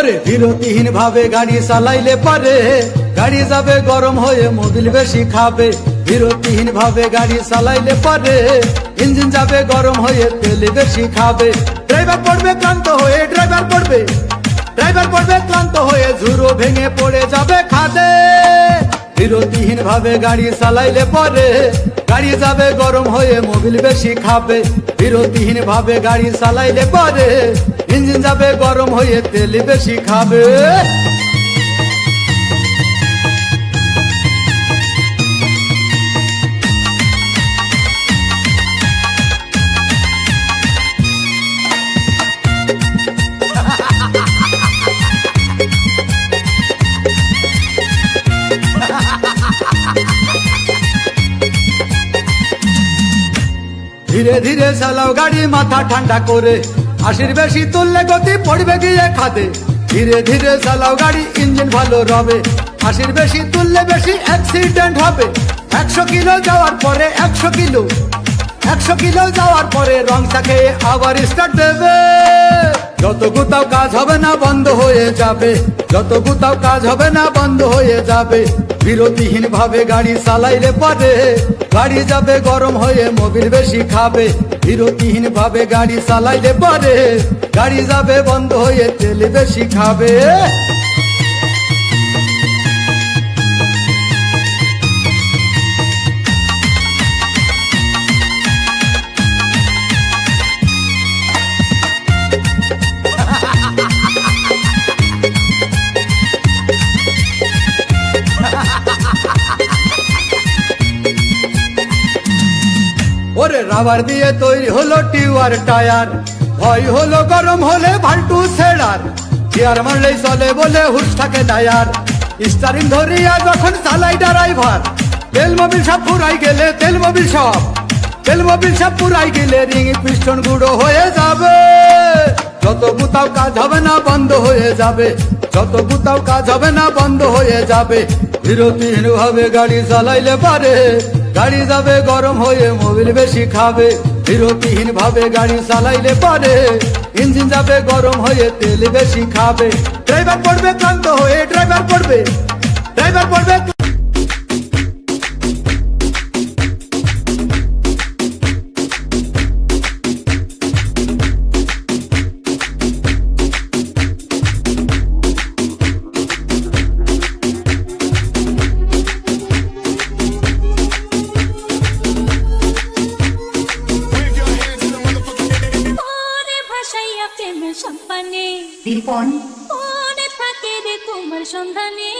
ওরে বিরতিহীন ভাবে গাড়ি চালাইলে পারে গাড়ি যাবে গরম হয়ে মোবিল বেশি খাবে। বিরতিহীন ভাবে গাড়ি চালাইলে পারে ইঞ্জিন যাবে গরম হয়ে তেল বেশি খাবে। ড্রাইভার পড়বে ক্লান্ত হয়ে ড্রাইভার পড়বে ক্লান্ত হয়ে ঝুরো ভেঙে পড়ে যাবে খাদে। বিরতিহীন ভাবে গাড়ি চালাইলে পরে গাড়ি যাবে গরম হয়ে মোবিল বেশি খাবে। বিরতিহীন ভাবে গাড়ি চালাইলে পরে ইঞ্জিন যাবে গরম হয়ে তেল বেশি খাবে। ধীরে ধীরে চালাও গাড়ি মাথা ঠান্ডা করে, 80 বেশি তুললে গতি পড়বে গিয়ে খাদে। ধীরে ধীরে চালাও গাড়ি ইঞ্জিন ভালো রবে, 80 বেশি তুললে বেশি অ্যাক্সিডেন্ট হবে। 100 কিলো যাওয়ার পরে 100 কিলো যাওয়ার পরে রং চাকে আবার স্টার্ট দেবে। যত গুতাও কাজ হবে না বন্ধ হয়ে যাবে, যত গুতাও কাজ হবে না বন্ধ হয়ে যাবে। বিরতিহীন ভাবে গাড়ি চালাইলে পরে গাড়ি যাবে গরম হয়ে মোবিল বেশি খাবে। বিরতিহীন ভাবে গাড়ি চালাইলে পরে গাড়ি যাবে বন্ধ হয়ে তেল বেশি খাবে। ওরে রাবার দিয়ে তৈরি হলো টিউয়ার টায়ার, ভয় হলো গরম হলে ভাল্টু ছেড়ার। গিয়ার মারলেই চলে বলে হুশ থাকে টায়ার, স্টারিং ধরিয়া যখন চালাই ড্রাইভার। তেল মোবিল সব পুরাই গেলে রিং পিস্টন গুঁড়ো হয়ে যাবে। যত গুতাও কাজ হবে না বন্ধ হয়ে যাবে, যত গুতাও কাজ হবে না বন্ধ হয়ে যাবে। বিরতিহীন ভাবে গাড়ি চালাইলে পারে গাড়ি যাবে গরম হয়ে মোবিল বেশি খাবে। বিরতিহীন ভাবে গাড়ি চালাইলে পারে ইঞ্জিন যাবে গরম হয়ে তেল বেশি খাবে। ড্রাইভার পড়বে ক্লান্ত হয়ে ড্রাইভার পড়বে রিপন থাকে রে তোমার সন্ধানে।